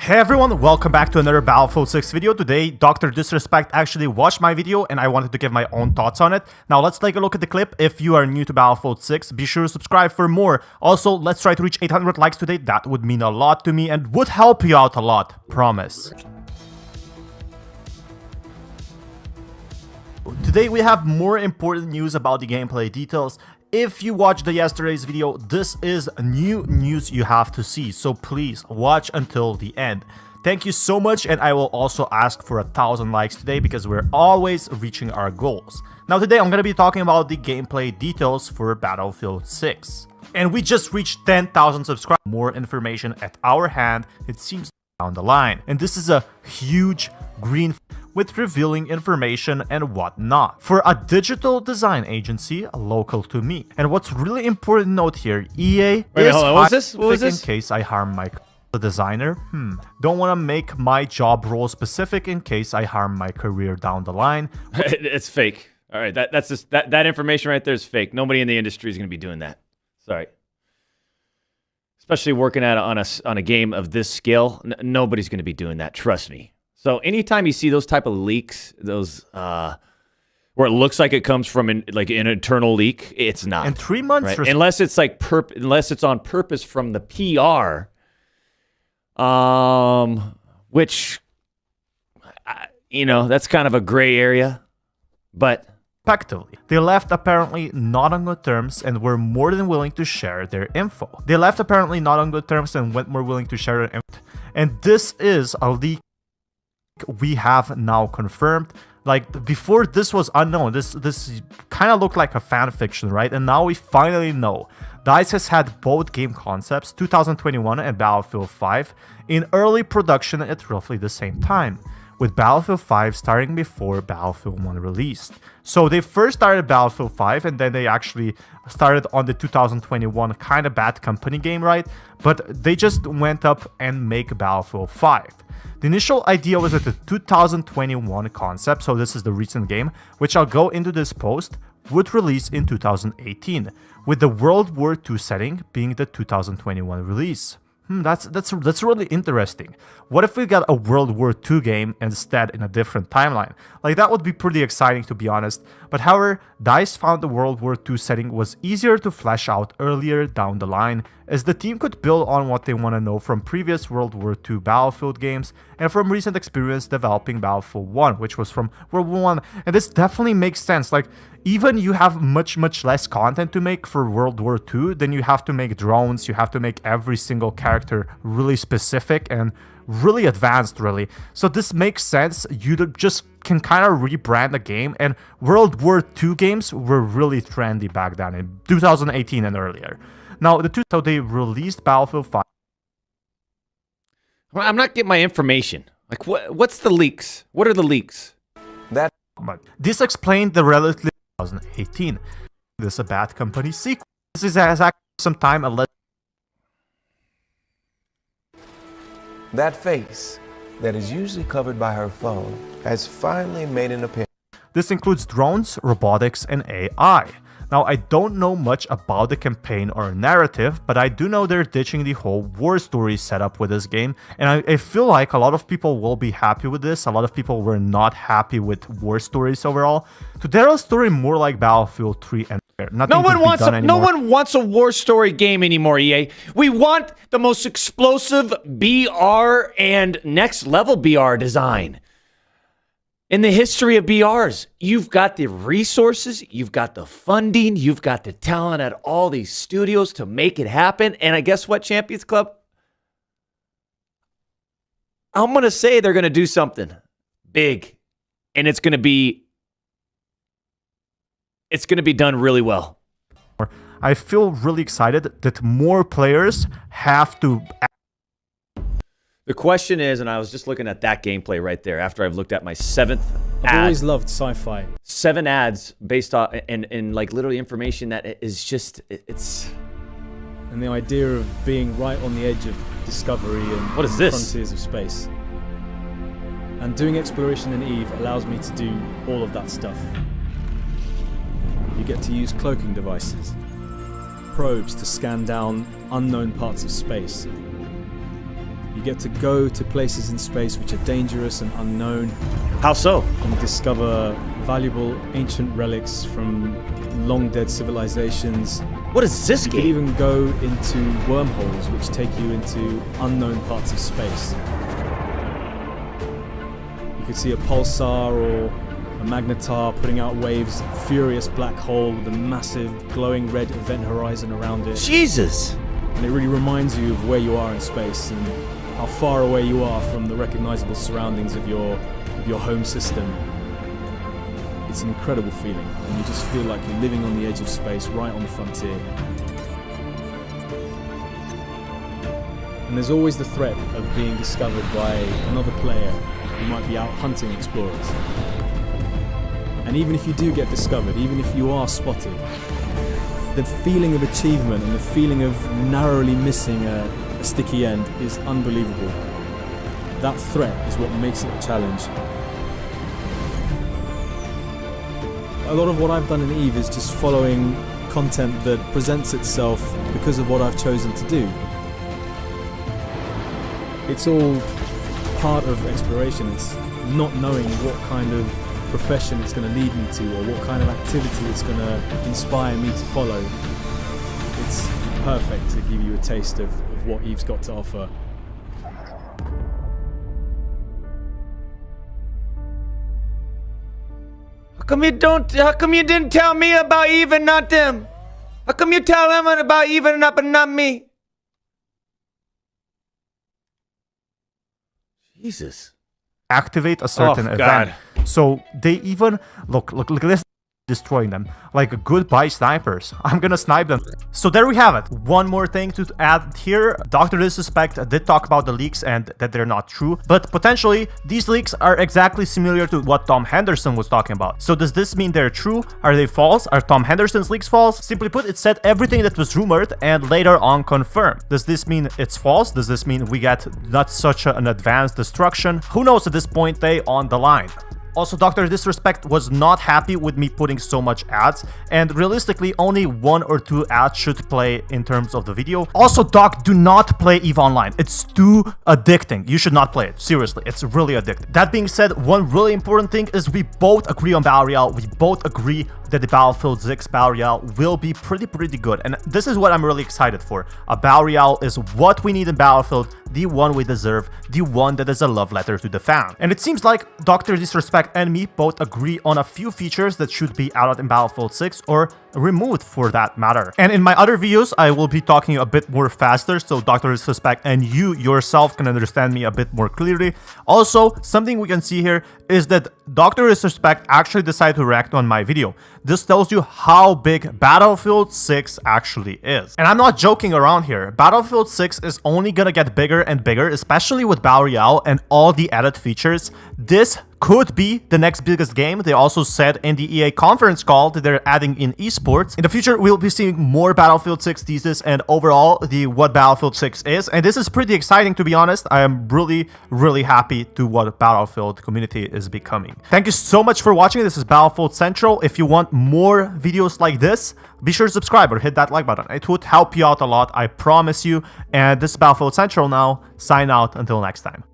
Hey everyone, welcome back to another Battlefield 6 video. Today, DrDisRespect actually watched my video and I wanted to give my own thoughts on it. Now let's take a look at the clip. If you are new to Battlefield 6, be sure to subscribe for more. Also, let's try to reach 800 likes today. That would mean a lot to me and would help you out a lot. Promise. Today we have more important news about the gameplay details. If you watched yesterday's video, this is new news you have to see, so please watch until the end. Thank you so much, and I will also ask for 1,000 likes today because we're always reaching our goals. Now today I'm going to be talking about the gameplay details for Battlefield 6. And we just reached 10,000 subscribers. More information at our hand, it seems, down the line. And this is a huge green with revealing information and whatnot for a digital design agency local to me. And what's really important to note here, EA is hold on. What was this? in case I harm my designer. Don't want to make my job role specific in case I harm my career down the line. It's fake. All right, that's just that information right there is fake. Nobody in the industry is going to be doing that. Sorry. Especially working on a game of this scale, nobody's going to be doing that. Trust me. So anytime you see those type of leaks, those where it looks like it comes from an internal leak, it's not. In 3 months, right? Unless it's unless it's on purpose from the PR, which that's kind of a gray area, but. Respectively. They left apparently not on good terms and were more than willing to share their info. They left apparently not on good terms and went more willing to share their info. And this is a leak we have now confirmed. Like, before this was unknown. This kind of looked like a fan fiction, right? And now we finally know. DICE has had both game concepts, 2021 and Battlefield 5, in early production at roughly the same time, with Battlefield 5 starting before Battlefield 1 released. So they first started Battlefield 5 and then they actually started on the 2021 kind of Bad Company game, right? But they just went up and make Battlefield 5. The initial idea was that the 2021 concept, so this is the recent game, which I'll go into this post, would release in 2018, with the World War II setting being the 2021 release. That's really interesting. What if we got a World War II game instead in a different timeline? Like, that would be pretty exciting, to be honest. But however, DICE found the World War II setting was easier to flesh out earlier down the line, as the team could build on what they want to know from previous World War II Battlefield games and from recent experience developing Battlefield 1, which was from World War 1. And this definitely makes sense. Like, even you have much less content to make for World War II, then you have to make drones, you have to make every single character really specific and really advanced, really. So this makes sense. You just can kind of rebrand the game, and World War II games were really trendy back then in 2018 and earlier. Now, so they released Battlefield 5. I'm not getting my information. Like, what's the leaks? What are the leaks? This explained the relatively 2018. This is a Bad Company sequel. This is actually some time. That face that is usually covered by her phone has finally made an appearance. This includes drones, robotics, and AI. Now, I don't know much about the campaign or narrative, but I do know they're ditching the whole war story setup with this game, and I feel like a lot of people will be happy with this. A lot of people were not happy with war stories overall. To tell a story more like Battlefield 3 and no one wants a war story game anymore, EA. We want the most explosive BR and next level BR design in the history of BRs. You've got the resources, you've got the funding, you've got the talent at all these studios to make it happen. And I guess what, Champions Club? I'm going to say they're going to do something big, and it's going to be done really well. I feel really excited that more players have to. The question is, and I was just looking at that gameplay right there after I've looked at my 7th ad. I've always loved sci-fi. 7 ads based on and like literally information that is just it's. And the idea of being right on the edge of discovery and what is this? Frontiers of space. And doing exploration in EVE allows me to do all of that stuff. You get to use cloaking devices, probes to scan down unknown parts of space, You get to go to places in space which are dangerous and unknown, How so? and discover valuable ancient relics from long-dead civilizations. What is this You could game? even go into wormholes which take you into unknown parts of space. You could see a pulsar or a magnetar putting out waves, a furious black hole with a massive glowing red event horizon around it. Jesus. And it really reminds you of where you are in space and how far away you are from the recognizable surroundings of your home system. It's an incredible feeling, and you just feel like you're living on the edge of space, right on the frontier. And there's always the threat of being discovered by another player who might be out hunting explorers. And even if you do get discovered, even if you are spotted, the feeling of achievement and the feeling of narrowly missing a sticky end is unbelievable. That threat is what makes it a challenge. A lot of what I've done in EVE is just following content that presents itself because of what I've chosen to do. It's all part of exploration. It's not knowing what kind of profession it's going to lead me to or what kind of activity it's going to inspire me to follow. It's perfect to give you a taste of what EVE's got to offer. How come you didn't tell me about Eve and not them? How come you tell them about Eve and not me? Jesus. Activate a certain Oh, event. God. So they even look at this, destroying them like goodbye snipers. I'm gonna snipe them. So there we have it. One more thing to add here. DrDisRespect did talk about the leaks and that they're not true, but potentially these leaks are exactly similar to what Tom Henderson was talking about. So does this mean they're true? Are they false? Are Tom Henderson's leaks false? Simply put, it said everything that was rumored and later on confirmed. Does this mean it's false? Does this mean we get not such an advanced destruction? Who knows at this point? They on the line. Also, DrDisRespect was not happy with me putting so much ads, and realistically only 1 or 2 ads should play in terms of the video. Also, Doc, do not play EVE Online. It's too addicting. You should not play it. Seriously, it's really addicting. That being said, one really important thing is we both agree on Battle Royale. We both agree that the Battlefield 6 Battle Royale will be pretty good, and this is what I'm really excited for. A Battle Royale is what we need in Battlefield, the one we deserve, the one that is a love letter to the fan. And it seems like DrDisRespect and me both agree on a few features that should be added in Battlefield 6 or removed for that matter. And in my other videos, I will be talking a bit more faster so DrDisRespect and you yourself can understand me a bit more clearly. Also, something we can see here is that DrDisRespect actually decided to react on my video. This tells you how big Battlefield 6 actually is. And I'm not joking around here. Battlefield 6 is only gonna get bigger and bigger, especially with Battle Royale and all the added features. This could be the next biggest game. They also said in the EA conference call that they're adding in esports. In the future, we'll be seeing more Battlefield 6 teases and overall what Battlefield 6 is. And this is pretty exciting, to be honest. I am really happy to what Battlefield community is becoming. Thank you so much for watching. This is Battlefield Central. If you want more videos like this, be sure to subscribe or hit that like button. It would help you out a lot, I promise you. And this is Battlefield Central now. Sign out until next time.